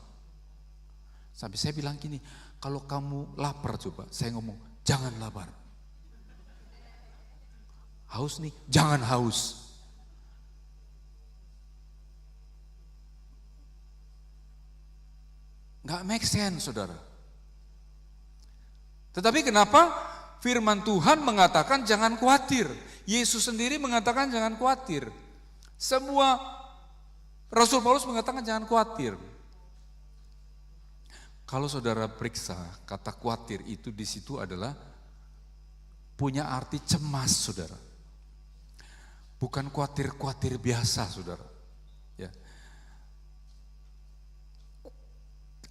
Sampai saya bilang gini, kalau kamu lapar coba, saya ngomong, jangan lapar. Haus nih, jangan haus. Nggak make sense saudara. Tetapi kenapa firman Tuhan mengatakan jangan khawatir. Yesus sendiri mengatakan jangan khawatir. Semua Rasul Paulus mengatakan jangan khawatir. Kalau saudara periksa kata khawatir itu di situ adalah punya arti cemas saudara. Bukan khawatir biasa saudara. Ya.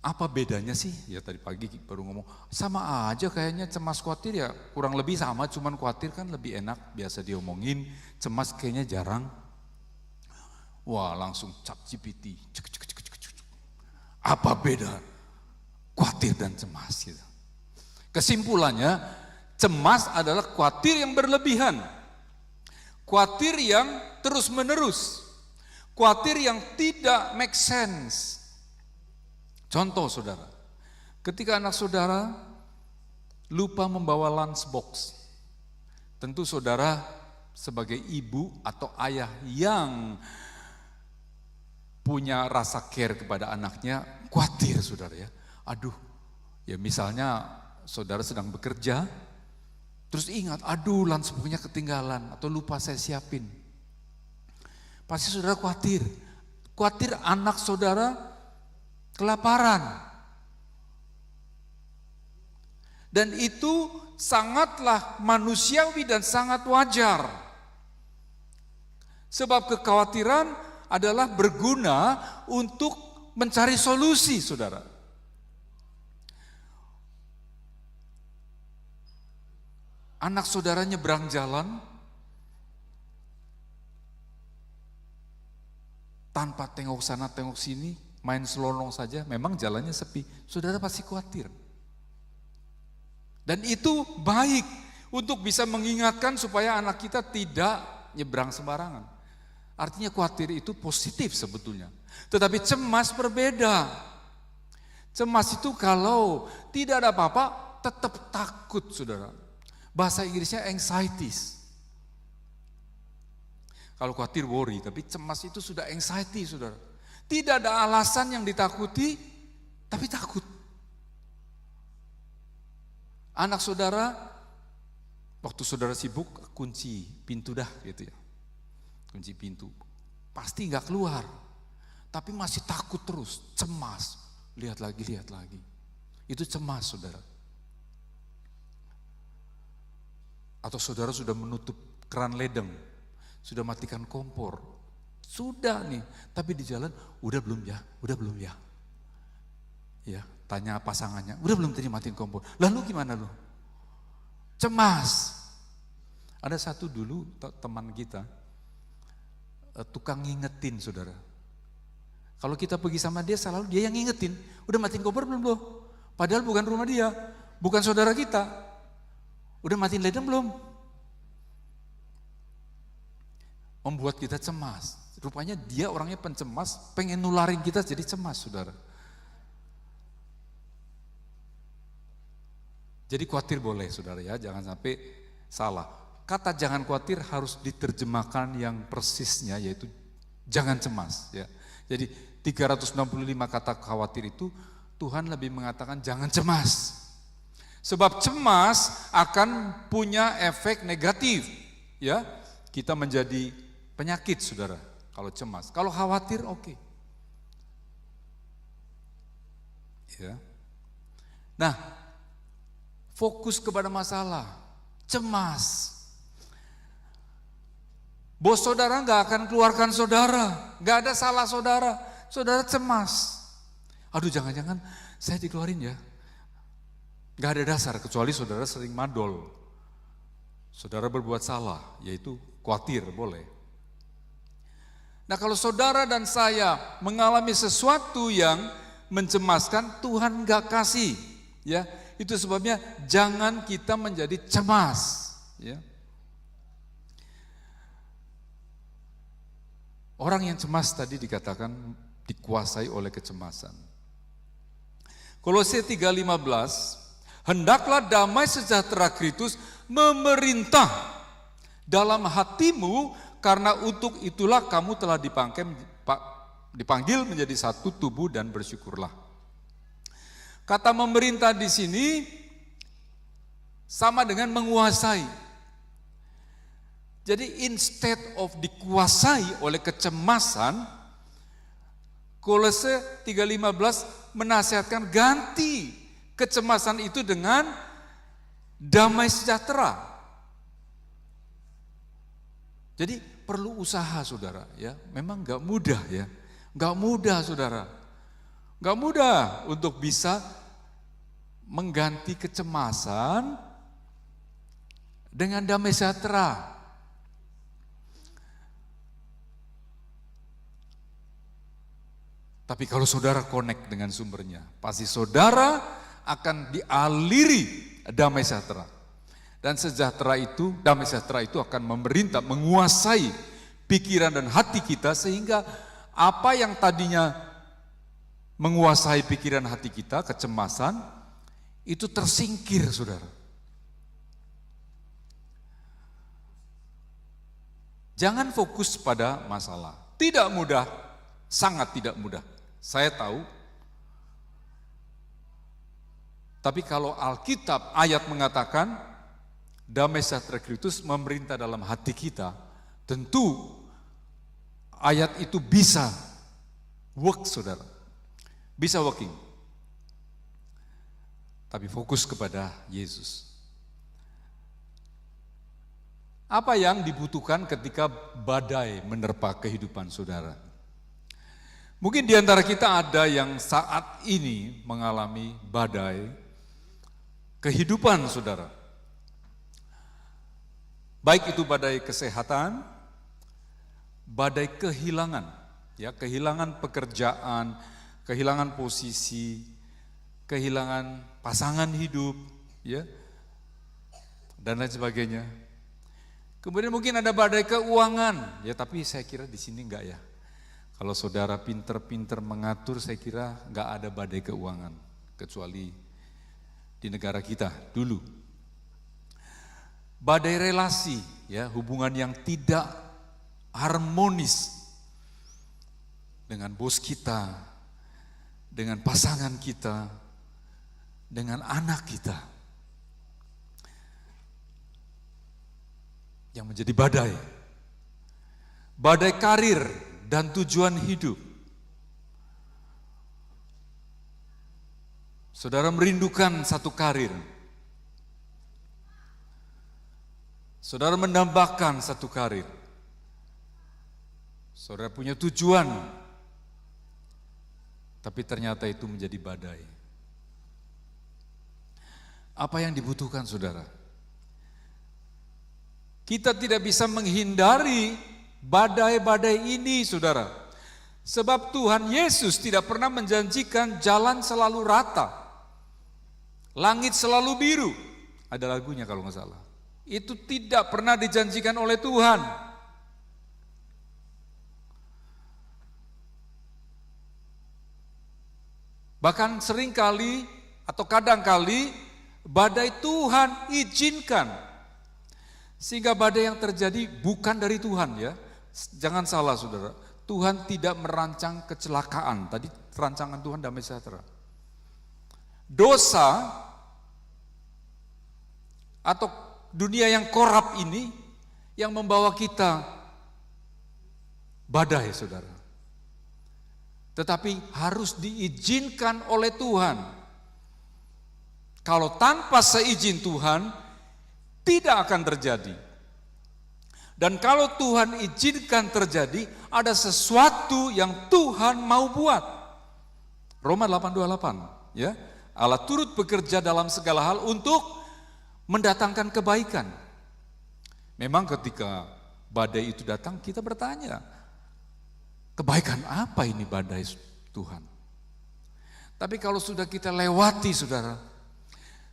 Apa bedanya sih? Ya tadi pagi baru ngomong, sama aja kayaknya cemas khawatir ya kurang lebih sama, cuman khawatir kan lebih enak, biasa diomongin, cemas kayaknya jarang. Wah langsung ChatGPT, apa beda khawatir dan cemas gitu. Kesimpulannya, cemas adalah khawatir yang berlebihan, khawatir yang terus menerus, khawatir yang tidak make sense. Contoh saudara, ketika anak saudara lupa membawa lunchbox, tentu saudara sebagai ibu atau ayah yang punya rasa care kepada anaknya, khawatir saudara ya. Aduh, ya misalnya saudara sedang bekerja, terus ingat, aduh lunchboxnya ketinggalan atau lupa saya siapin. Pasti saudara khawatir anak saudara kelaparan. Dan itu sangatlah manusiawi dan sangat wajar. Sebab kekhawatiran adalah berguna untuk mencari solusi, saudara. anak saudara nyebrang jalan tanpa tengok sana tengok sini, main selonong saja, memang jalannya sepi, saudara pasti khawatir. Dan itu baik untuk bisa mengingatkan supaya anak kita tidak nyebrang sembarangan. Artinya khawatir itu positif sebetulnya. Tetapi cemas berbeda. Cemas itu kalau tidak ada apa-apa, tetap takut, saudara. Bahasa Inggrisnya anxieties. Kalau khawatir worry, tapi cemas itu sudah anxiety, saudara. Tidak ada alasan yang ditakuti, tapi takut. Anak saudara, waktu saudara sibuk, kunci pintu dah gitu ya. Kunci pintu. Pasti nggak keluar. Tapi masih takut terus, cemas. Lihat lagi, lihat lagi. Itu cemas, saudara. Atau saudara sudah menutup keran ledeng, sudah matikan kompor, sudah nih, tapi di jalan, udah belum ya, udah belum ya. Ya, tanya pasangannya, udah belum tadi matiin kompor, lalu gimana lu? Cemas. Ada satu dulu teman kita, tukang ngingetin, saudara. Kalau kita pergi sama dia, selalu dia yang ngingetin, udah matiin kompor belum lo? Padahal bukan rumah dia, bukan saudara kita. Udah matiin ledeng belum? Membuat kita cemas. Rupanya dia orangnya pencemas, pengen nularin kita jadi cemas, saudara. Jadi khawatir boleh, saudara ya, jangan sampai salah. Kata jangan khawatir harus diterjemahkan yang persisnya, yaitu jangan cemas. Ya. Jadi 365 kata khawatir itu Tuhan lebih mengatakan jangan cemas. Sebab cemas akan punya efek negatif, ya. Kita menjadi penyakit, saudara, kalau cemas. Kalau khawatir, oke. Ya. Nah, fokus kepada masalah, cemas. Bos saudara nggak akan keluarkan saudara, nggak ada salah saudara, saudara cemas. Aduh, jangan-jangan saya dikeluarin ya. Gak ada dasar kecuali saudara sering madol. Saudara berbuat salah, yaitu khawatir, boleh. Nah, kalau saudara dan saya mengalami sesuatu yang mencemaskan, Tuhan gak kasih. Ya, itu sebabnya jangan kita menjadi cemas. Ya. Orang yang cemas tadi dikatakan dikuasai oleh kecemasan. Kolose 3:15, hendaklah damai sejahtera Kristus memerintah dalam hatimu, karena untuk itulah kamu telah dipanggil menjadi satu tubuh dan bersyukurlah. Kata memerintah di sini sama dengan menguasai. Jadi instead of dikuasai oleh kecemasan, Kolose 3:15 menasihatkan ganti kecemasan itu dengan damai sejahtera. Jadi perlu usaha, saudara, ya. Memang nggak mudah, ya. Nggak mudah, saudara. Nggak mudah untuk bisa mengganti kecemasan dengan damai sejahtera. Tapi kalau saudara connect dengan sumbernya, pasti saudara akan dialiri damai sejahtera. Dan damai sejahtera itu akan memerintah, menguasai pikiran dan hati kita, sehingga apa yang tadinya menguasai pikiran hati kita, kecemasan, itu tersingkir, saudara. Jangan fokus pada masalah. Tidak mudah, sangat tidak mudah. Saya tahu. Tapi kalau Alkitab ayat mengatakan damai sejahtera Kristus memerintah dalam hati kita, tentu ayat itu bisa work, saudara. Bisa working. Tapi fokus kepada Yesus. Apa yang dibutuhkan ketika badai menerpa kehidupan saudara? Mungkin di antara kita ada yang saat ini mengalami badai kehidupan saudara. Baik itu badai kesehatan, badai kehilangan, ya, kehilangan pekerjaan, kehilangan posisi, kehilangan pasangan hidup, ya, dan lain sebagainya. Kemudian mungkin ada badai keuangan, ya, tapi saya kira di sini enggak ya. Kalau saudara pinter-pinter mengatur, saya kira enggak ada badai keuangan, kecuali di negara kita dulu. Badai relasi, ya, hubungan yang tidak harmonis dengan bos kita, dengan pasangan kita, dengan anak kita, yang menjadi badai. Badai karir dan tujuan hidup. Saudara merindukan satu karir. Saudara mendambakan satu karir. Saudara punya tujuan, tapi ternyata itu menjadi badai. Apa yang dibutuhkan, saudara? Kita tidak bisa menghindari badai-badai ini, saudara. Sebab Tuhan Yesus tidak pernah menjanjikan jalan selalu rata. Langit selalu biru. Ada lagunya kalau nggak salah. Itu tidak pernah dijanjikan oleh Tuhan. Bahkan seringkali atau kadangkali badai Tuhan izinkan. Sehingga badai yang terjadi bukan dari Tuhan, ya. Jangan salah, saudara. Tuhan tidak merancang kecelakaan. Tadi rancangan Tuhan damai sejahtera. Dosa atau dunia yang korup ini yang membawa kita badai, saudara. Tetapi harus diizinkan oleh Tuhan. Kalau tanpa seizin Tuhan, tidak akan terjadi. Dan kalau Tuhan izinkan terjadi, ada sesuatu yang Tuhan mau buat. Roma 8:28, ya. Allah turut bekerja dalam segala hal untuk mendatangkan kebaikan. Memang ketika badai itu datang, kita bertanya, kebaikan apa ini badai Tuhan? Tapi kalau sudah kita lewati, saudara,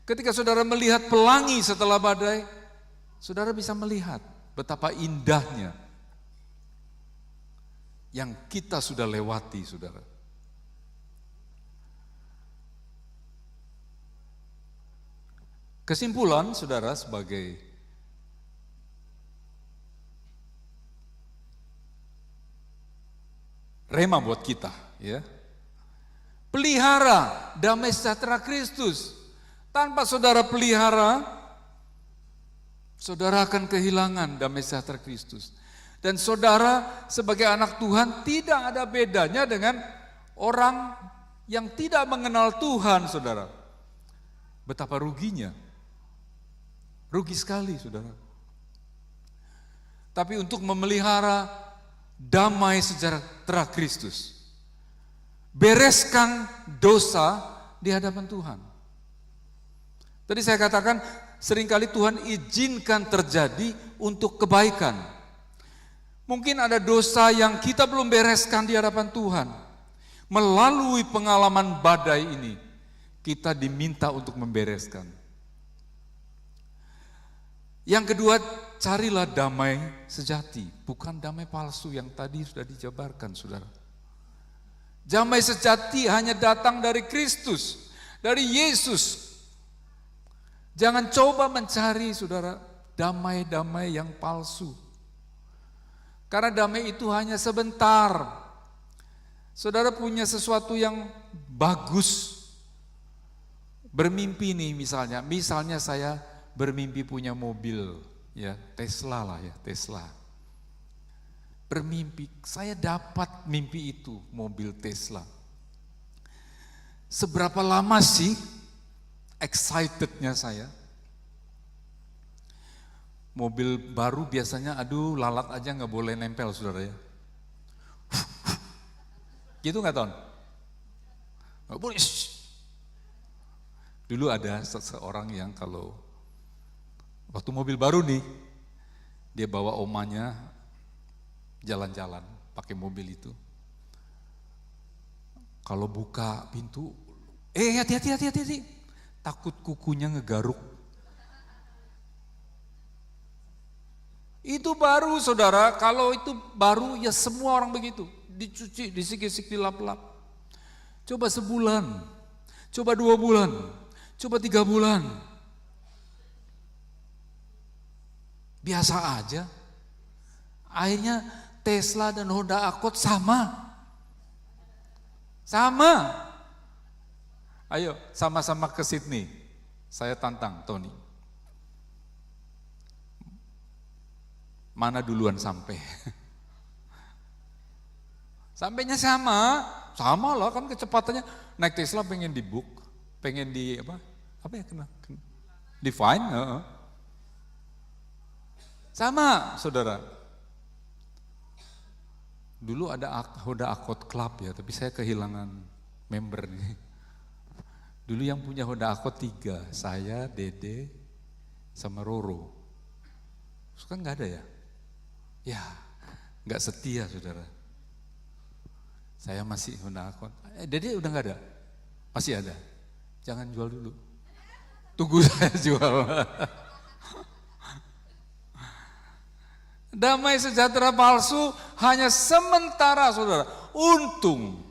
ketika saudara melihat pelangi setelah badai, saudara bisa melihat betapa indahnya yang kita sudah lewati, saudara. Kesimpulan, saudara, sebagai rema buat kita, ya. Pelihara damai sejahtera Kristus. Tanpa saudara pelihara, saudara akan kehilangan damai sejahtera Kristus. Dan saudara sebagai anak Tuhan tidak ada bedanya dengan orang yang tidak mengenal Tuhan, saudara. Betapa ruginya. Rugi sekali, saudara. Tapi untuk memelihara damai sejahtera Kristus, bereskan dosa di hadapan Tuhan. Tadi saya katakan seringkali Tuhan izinkan terjadi untuk kebaikan. Mungkin ada dosa yang kita belum bereskan di hadapan Tuhan. Melalui pengalaman badai ini, kita diminta untuk membereskan. Yang kedua, carilah damai sejati, bukan damai palsu yang tadi sudah dijabarkan, saudara. Damai sejati hanya datang dari Kristus, dari Yesus. Jangan coba mencari, saudara, damai-damai yang palsu. Karena damai itu hanya sebentar. Saudara punya sesuatu yang bagus. Bermimpi nih misalnya saya bermimpi punya mobil, ya, Tesla lah ya, Tesla. Bermimpi, saya dapat mimpi itu, mobil Tesla. Seberapa lama sih excitednya saya? Mobil baru biasanya, aduh lalat aja nggak boleh nempel, saudara ya. Gitu nggak, Ton? Nggak boleh. Dulu ada seseorang yang kalau waktu mobil baru nih, Dia bawa omanya jalan-jalan pakai mobil itu. Kalau buka pintu, hati-hati, takut kukunya ngegaruk. Itu baru saudara, kalau itu baru ya semua orang begitu. Dicuci, disik-sik, dilap-lap. Coba sebulan, coba 2 bulan, coba 3 bulan. Biasa aja. Akhirnya Tesla dan Honda Accord sama. Ayo sama-sama ke Sydney. Saya tantang Tony. Mana duluan sampai? Sampainya sama lah kan kecepatannya. Naik Tesla pengen di book, pengen di apa ya kena define. Sama saudara. Dulu ada Honda Accord Club ya, tapi saya kehilangan member nih. Dulu yang punya Honda Accord 3, saya, Dede, sama Roro. Sekarang nggak ada ya? Ya, nggak setia saudara. Saya masih Honda Accord. Dede udah nggak ada? Masih ada? Jangan jual dulu. Tunggu saya jual. Damai sejahtera palsu hanya sementara saudara. Untung.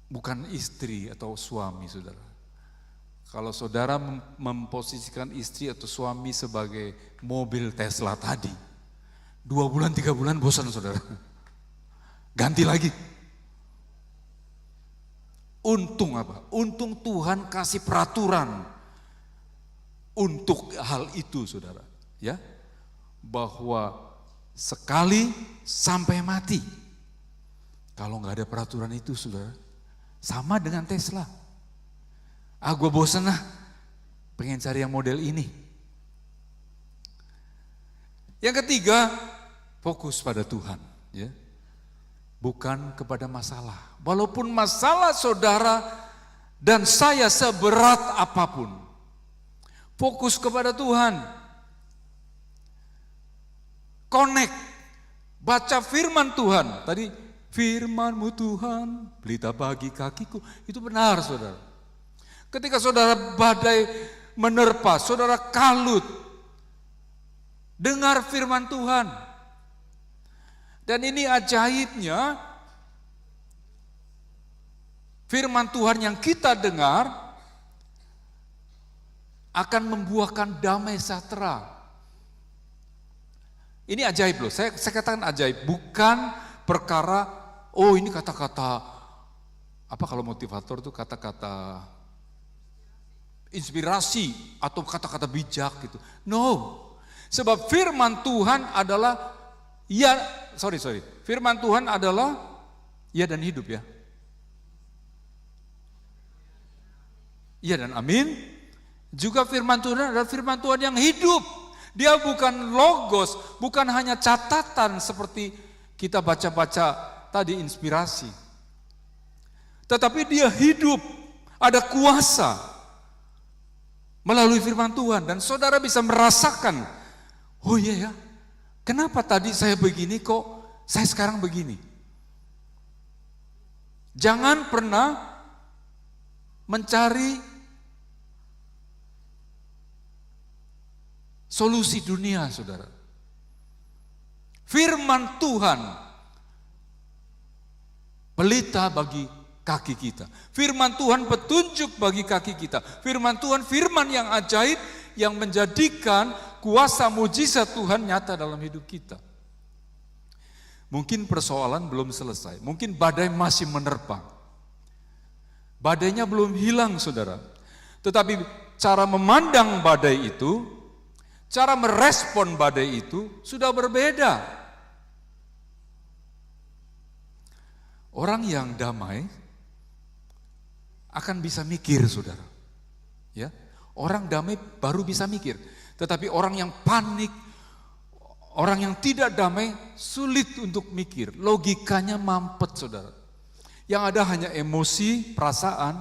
Bukan istri atau suami saudara. Kalau saudara memposisikan istri atau suami sebagai mobil Tesla tadi, 2 bulan 3 bulan bosan saudara. Ganti lagi. Untung apa? Untung Tuhan kasih peraturan untuk hal itu saudara. Ya, bahwa sekali sampai mati. Kalau nggak ada peraturan itu saudara, sama dengan Tesla. Gue bosen lah, pengen cari yang model ini. Yang ketiga, fokus pada Tuhan, ya, bukan kepada masalah. Walaupun masalah saudara dan saya seberat apapun, fokus kepada Tuhan. Connect, baca firman Tuhan. Tadi firman-Mu Tuhan, pelita bagi kakiku, itu benar saudara. Ketika saudara badai menerpa, saudara kalut, dengar firman Tuhan. Dan ini ajaibnya, firman Tuhan yang kita dengar akan membuahkan damai sejahtera. Ini ajaib loh, saya katakan ajaib, bukan perkara, ini kata-kata, apa kalau motivator itu kata-kata inspirasi atau kata-kata bijak gitu. No, sebab firman Tuhan adalah firman Tuhan adalah ya dan hidup ya. Ya dan amin. Juga firman Tuhan adalah firman Tuhan yang hidup. Dia bukan logos, bukan hanya catatan seperti kita baca-baca tadi inspirasi. Tetapi dia hidup, ada kuasa melalui firman Tuhan, dan saudara bisa merasakan, oh iya ya, kenapa tadi saya begini kok saya sekarang begini. Jangan pernah mencari solusi dunia saudara. Firman Tuhan pelita bagi kaki kita. Firman Tuhan petunjuk bagi kaki kita. Firman Tuhan firman yang ajaib yang menjadikan kuasa mujizat Tuhan nyata dalam hidup kita. Mungkin persoalan belum selesai. Mungkin badai masih menerpa. Badainya belum hilang saudara. Tetapi cara memandang badai itu, cara merespon badai itu sudah berbeda. Orang yang damai akan bisa mikir saudara. Ya, orang damai baru bisa mikir. Tetapi orang yang panik, orang yang tidak damai sulit untuk mikir. Logikanya mampet saudara. Yang ada hanya emosi, perasaan.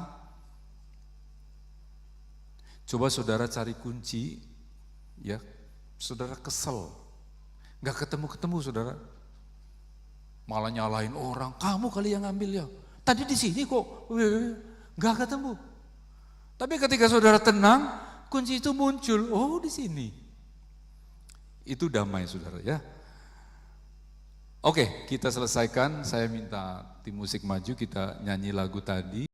Coba saudara cari kunci, ya, saudara kesel, nggak ketemu-ketemu saudara, malah nyalahin orang, kamu kali yang ngambil ya, tadi di sini kok, nggak ketemu. Tapi ketika saudara tenang, kunci itu muncul, oh di sini. Itu damai saudara ya. Oke, kita selesaikan, saya minta tim musik maju, kita nyanyi lagu tadi.